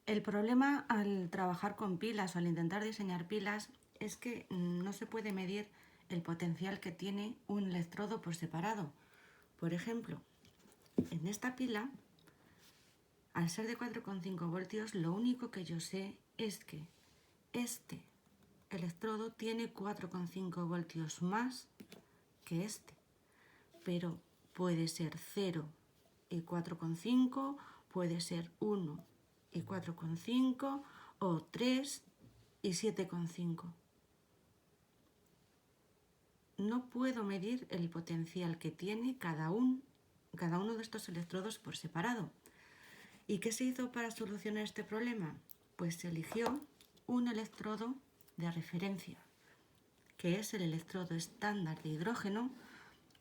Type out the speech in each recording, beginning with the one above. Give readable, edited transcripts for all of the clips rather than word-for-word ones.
El problema al trabajar con pilas o al intentar diseñar pilas es que no se puede medir el potencial que tiene un electrodo por separado. Por ejemplo, en esta pila, al ser de 4,5 voltios, lo único que yo sé es que este electrodo tiene 4,5 voltios más que este, pero puede ser 0 y 4,5, puede ser 1 y 4,5 o 3 y 7,5. No puedo medir el potencial que tiene cada uno de estos electrodos por separado. ¿Y qué se hizo para solucionar este problema? Pues se eligió un electrodo de referencia, que es el electrodo estándar de hidrógeno,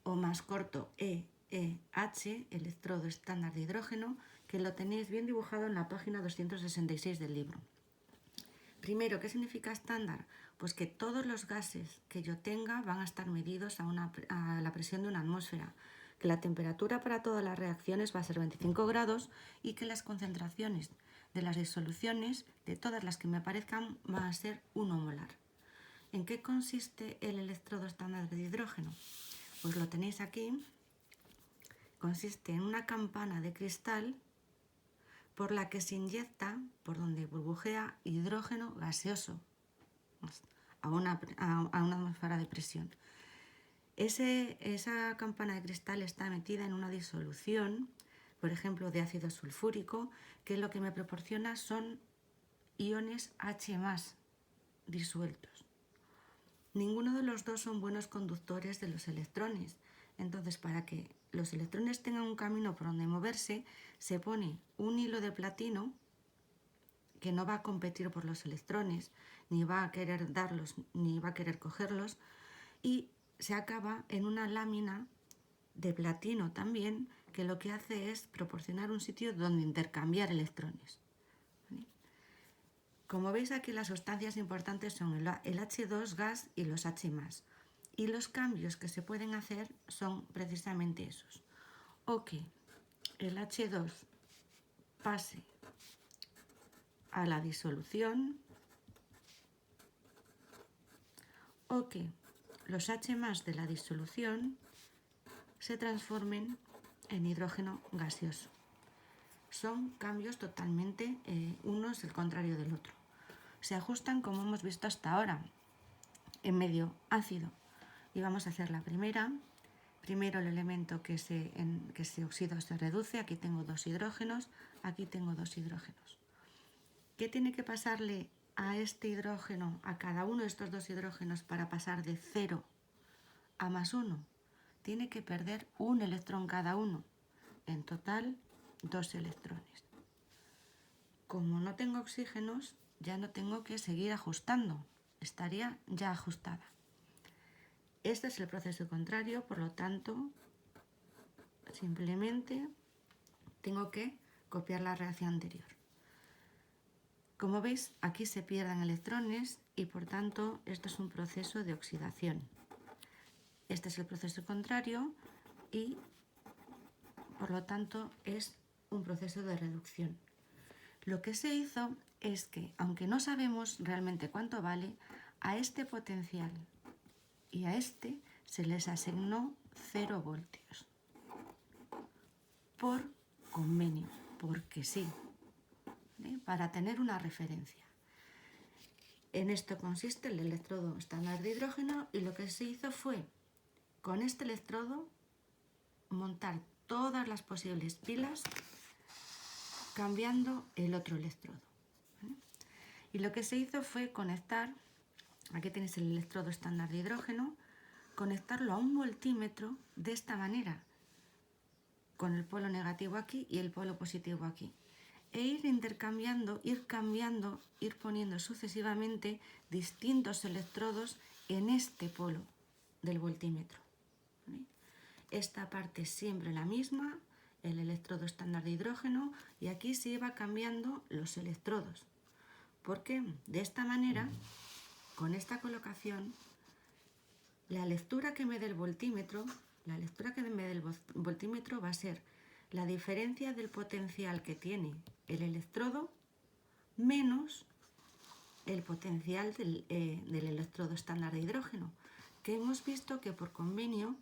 o más corto EEH, electrodo estándar de hidrógeno, que lo tenéis bien dibujado en la página 266 del libro. Primero, ¿qué significa estándar? Pues que todos los gases que yo tenga van a estar medidos a la presión de una atmósfera, que la temperatura para todas las reacciones va a ser 25 grados y que las concentraciones de las disoluciones, de todas las que me aparezcan, van a ser 1 molar. ¿En qué consiste el electrodo estándar de hidrógeno? Pues lo tenéis aquí. Consiste en una campana de cristal por la que se inyecta, por donde burbujea hidrógeno gaseoso a una atmósfera de presión. Esa campana de cristal está metida en una disolución, por ejemplo, de ácido sulfúrico, que lo que me proporciona son iones H+ disueltos. Ninguno de los dos son buenos conductores de los electrones. Entonces, para que los electrones tengan un camino por donde moverse, se pone un hilo de platino que no va a competir por los electrones, ni va a querer darlos, ni va a querer cogerlos, y se acaba en una lámina de platino también, que lo que hace es proporcionar un sitio donde intercambiar electrones. Como veis aquí, las sustancias importantes son el H2 gas y los H+. Y los cambios que se pueden hacer son precisamente esos. O que el H2 pase a la disolución, o que los H+ de la disolución se transformen en hidrógeno gaseoso. Son cambios totalmente uno es el contrario del otro. Se ajustan como hemos visto hasta ahora, en medio ácido. Y vamos a hacer la primera. Primero el elemento que se oxida o se reduce. Aquí tengo 2 hidrógenos, aquí tengo 2 hidrógenos. ¿Qué tiene que pasarle a este hidrógeno, a cada uno de estos 2 hidrógenos, para pasar de 0 a +1? Tiene que perder un electrón cada uno. En total, 2 electrones. Como no tengo oxígenos, ya no tengo que seguir ajustando. Estaría ya ajustada. Este es el proceso contrario, por lo tanto, simplemente tengo que copiar la reacción anterior. Como veis, aquí se pierden electrones y por tanto esto es un proceso de oxidación. Este es el proceso contrario y por lo tanto es un proceso de reducción. Lo que se hizo es que, aunque no sabemos realmente cuánto vale, a este potencial y a este se les asignó 0 voltios. Por convenio, porque sí, para tener una referencia. En esto consiste el electrodo estándar de hidrógeno y lo que se hizo fue, con este electrodo, montar todas las posibles pilas cambiando el otro electrodo. Y lo que se hizo fue conectar, aquí tenéis el electrodo estándar de hidrógeno, conectarlo a un voltímetro de esta manera, con el polo negativo aquí y el polo positivo aquí. E ir intercambiando, ir poniendo sucesivamente distintos electrodos en este polo del voltímetro. Esta parte es siempre la misma, el electrodo estándar de hidrógeno, y aquí se iba cambiando los electrodos. Porque de esta manera, con esta colocación, la lectura que me dé el voltímetro, va a ser la diferencia del potencial que tiene el electrodo menos el potencial del electrodo estándar de hidrógeno, que hemos visto que por convenio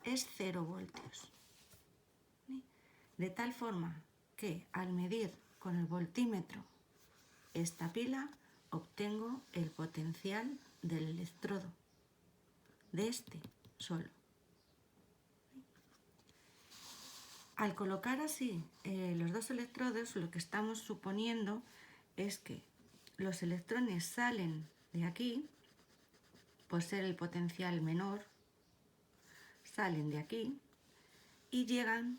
es 0 voltios. De tal forma que al medir con el voltímetro esta pila, obtengo el potencial del electrodo, de este solo. Al colocar así los dos electrodos, lo que estamos suponiendo es que los electrones salen de aquí, por ser el potencial menor, salen de aquí y llegan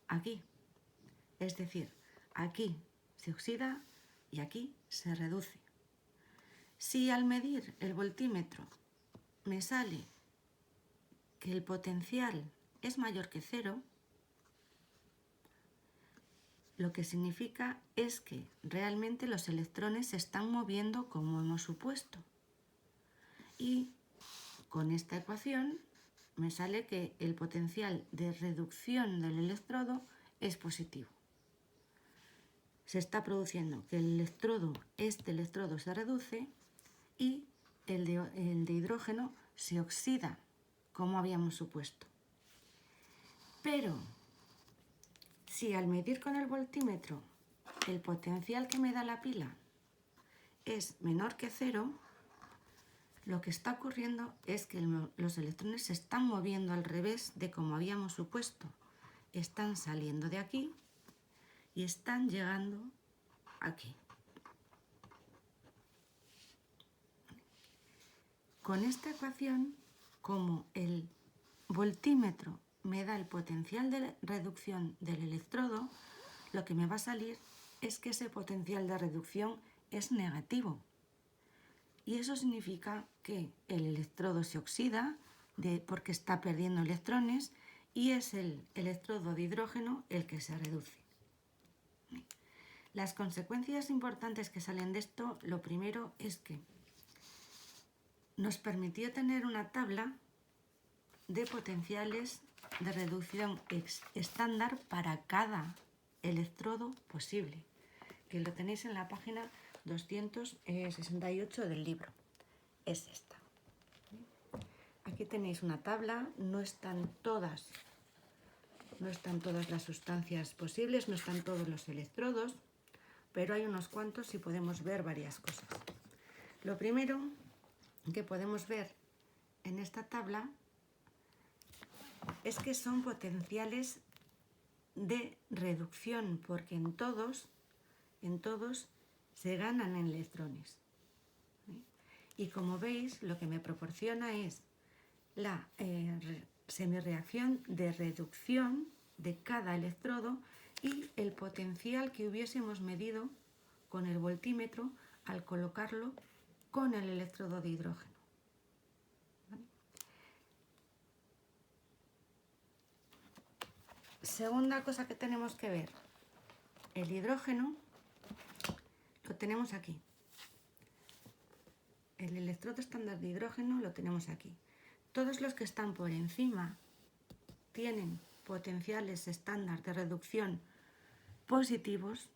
aquí. Es decir, aquí se oxida y aquí se reduce. Si al medir el voltímetro me sale que el potencial es mayor que 0, lo que significa es que realmente los electrones se están moviendo como hemos supuesto. Y con esta ecuación me sale que el potencial de reducción del electrodo es positivo. Se está produciendo que este electrodo se reduce y el de hidrógeno se oxida, como habíamos supuesto. Pero si al medir con el voltímetro el potencial que me da la pila es menor que 0, lo que está ocurriendo es que los electrones se están moviendo al revés de como habíamos supuesto. Están saliendo de aquí y están llegando aquí. Con esta ecuación, como el voltímetro me da el potencial de reducción del electrodo, lo que me va a salir es que ese potencial de reducción es negativo. Y eso significa que el electrodo se oxida porque está perdiendo electrones y es el electrodo de hidrógeno el que se reduce. Las consecuencias importantes que salen de esto, lo primero es que nos permitió tener una tabla de potenciales de reducción estándar para cada electrodo posible, que lo tenéis en la página 268 del libro. Es esta. Aquí tenéis una tabla, no están todas las sustancias posibles, no están todos los electrodos, pero hay unos cuantos y podemos ver varias cosas. Lo primero que podemos ver en esta tabla es que son potenciales de reducción, porque en todos se ganan electrones. Y como veis, lo que me proporciona es la semirreacción de reducción de cada electrodo y el potencial que hubiésemos medido con el voltímetro al colocarlo con el electrodo de hidrógeno. ¿Vale? Segunda cosa que tenemos que ver, el hidrógeno lo tenemos aquí. El electrodo estándar de hidrógeno lo tenemos aquí. Todos los que están por encima tienen potenciales estándar de reducción positivos,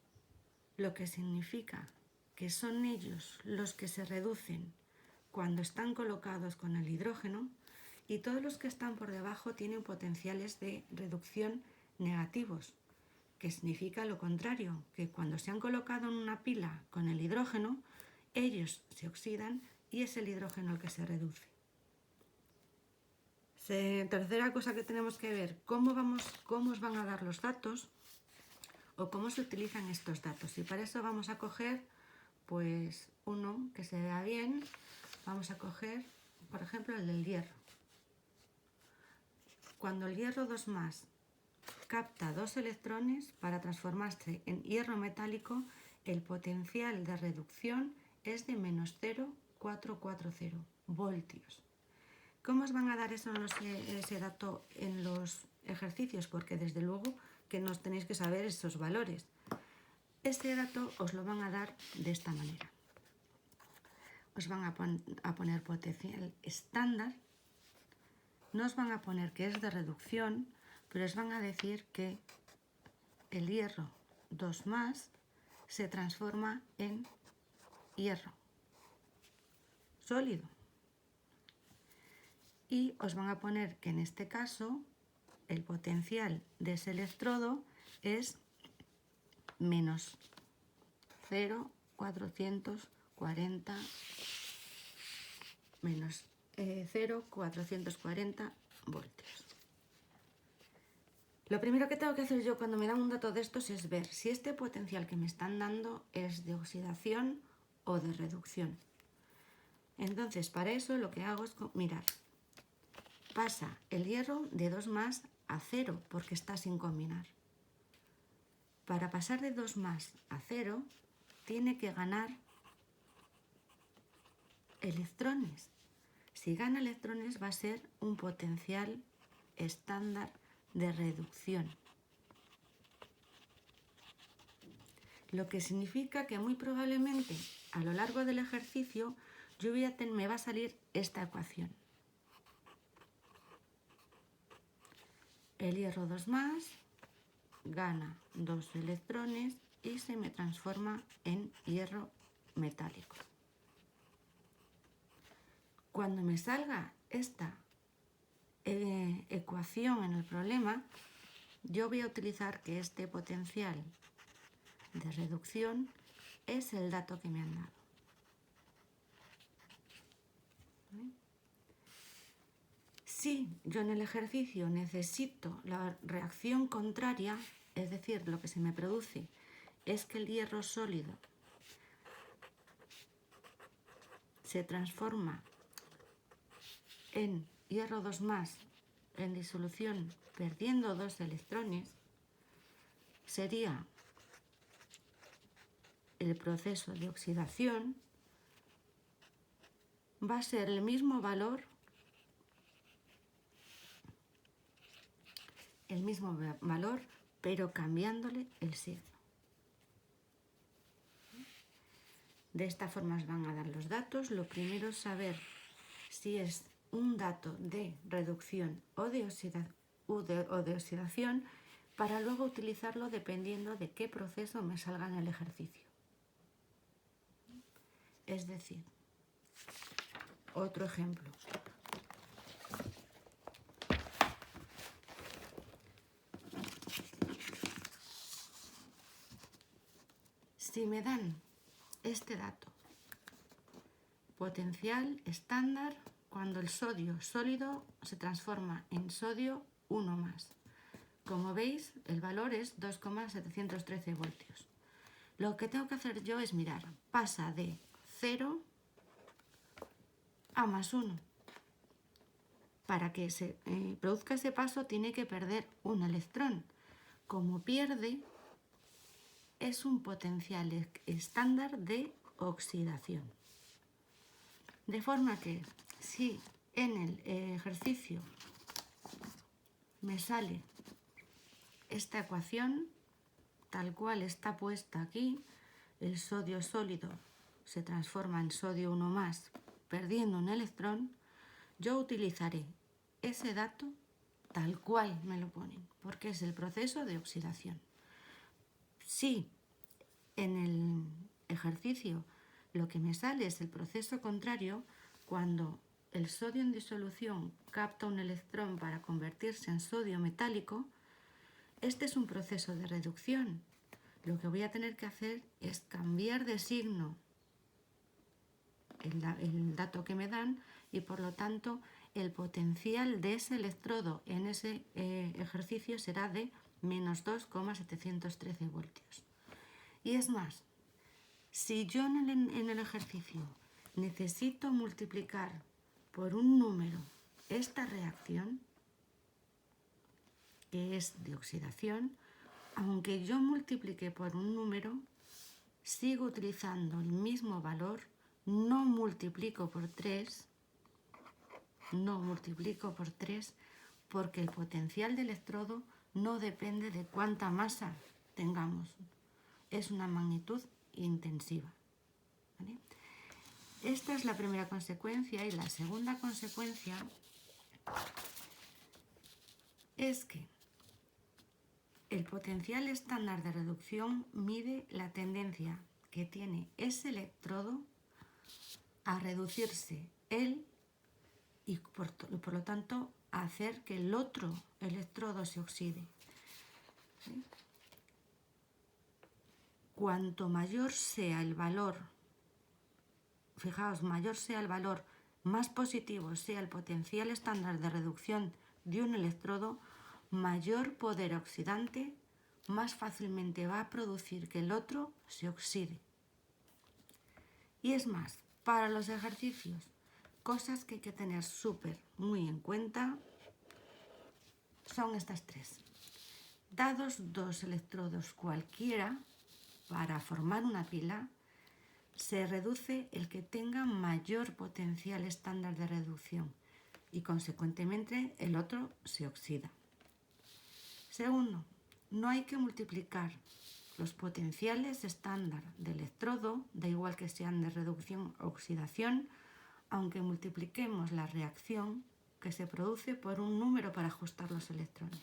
lo que significa que son ellos los que se reducen cuando están colocados con el hidrógeno, y todos los que están por debajo tienen potenciales de reducción negativos, que significa lo contrario, que cuando se han colocado en una pila con el hidrógeno, ellos se oxidan y es el hidrógeno el que se reduce. Tercera cosa que tenemos que ver, cómo os van a dar los datos o cómo se utilizan estos datos. Y para eso vamos a coger pues uno que se vea bien. Vamos a coger, por ejemplo, el del hierro. Cuando el hierro 2+ capta 2 electrones, para transformarse en hierro metálico, el potencial de reducción es de -0,440 voltios. ¿Cómo os van a dar ese dato en los ejercicios? Porque desde luego que nos tenéis que saber esos valores. Este dato os lo van a dar de esta manera. Os van a poner potencial estándar, no os van a poner que es de reducción, pero os van a decir que el hierro 2+, se transforma en hierro sólido. Y os van a poner que en este caso el potencial de ese electrodo es menos 0,440 menos 0,440 voltios. Lo primero que tengo que hacer yo cuando me dan un dato de estos es ver si este potencial que me están dando es de oxidación o de reducción. Entonces, para eso lo que hago es mirar. Pasa el hierro de 2+ a 0 porque está sin combinar. Para pasar de 2+ a 0 tiene que ganar electrones. Si gana electrones va a ser un potencial estándar de reducción. Lo que significa que muy probablemente a lo largo del ejercicio me va a salir esta ecuación. El hierro 2+ gana 2 electrones y se me transforma en hierro metálico. Cuando me salga esta ecuación en el problema, yo voy a utilizar que este potencial de reducción es el dato que me han dado. Si yo en el ejercicio necesito la reacción contraria, es decir, lo que se me produce es que el hierro sólido se transforma en hierro 2+ en disolución perdiendo 2 electrones, sería el proceso de oxidación, va a ser el mismo valor pero cambiándole el signo. De esta forma os van a dar los datos. Lo primero es saber si es un dato de reducción o de oxidación para luego utilizarlo dependiendo de qué proceso me salga en el ejercicio. Es decir, otro ejemplo. Si me dan este dato, potencial estándar cuando el sodio sólido se transforma en sodio 1+. Como veis, el valor es 2,713 voltios. Lo que tengo que hacer yo es mirar, pasa de 0 a +1. Para que se produzca ese paso tiene que perder un electrón. Como pierde, es un potencial estándar de oxidación. De forma que si en el ejercicio me sale esta ecuación, tal cual está puesta aquí, el sodio sólido se transforma en sodio 1+, perdiendo un electrón, yo utilizaré ese dato tal cual me lo ponen, porque es el proceso de oxidación. Si en el ejercicio lo que me sale es el proceso contrario, cuando el sodio en disolución capta un electrón para convertirse en sodio metálico, este es un proceso de reducción. Lo que voy a tener que hacer es cambiar de signo el dato que me dan y por lo tanto el potencial de ese electrodo en ese ejercicio será de menos 2,713 voltios. Y es más, si yo en el ejercicio necesito multiplicar por un número esta reacción, que es de oxidación, aunque yo multiplique por un número, sigo utilizando el mismo valor, no multiplico por 3, porque el potencial del electrodo no depende de cuánta masa tengamos, es una magnitud intensiva. ¿Vale? Esta es la primera consecuencia y la segunda consecuencia es que El potencial estándar de reducción mide la tendencia que tiene ese electrodo a reducirse él y por lo tanto a hacer que el otro electrodo se oxide. ¿Sí? Cuanto mayor sea el valor, fijaos, mayor sea el valor, más positivo sea el potencial estándar de reducción de un electrodo, mayor poder oxidante, más fácilmente va a producir que el otro se oxide. Y es más, para los ejercicios, cosas que hay que tener muy en cuenta son estas tres. Dados dos electrodos cualquiera, para formar una pila, se reduce el que tenga mayor potencial estándar de reducción y consecuentemente el otro se oxida. Segundo, no hay que multiplicar los potenciales estándar de electrodo, da igual que sean de reducción o oxidación, aunque multipliquemos la reacción que se produce por un número para ajustar los electrones.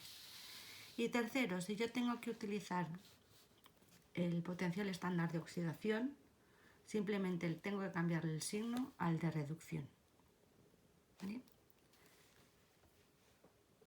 Y tercero, si yo tengo que utilizar el potencial estándar de oxidación, simplemente tengo que cambiarle el signo al de reducción. ¿Vale?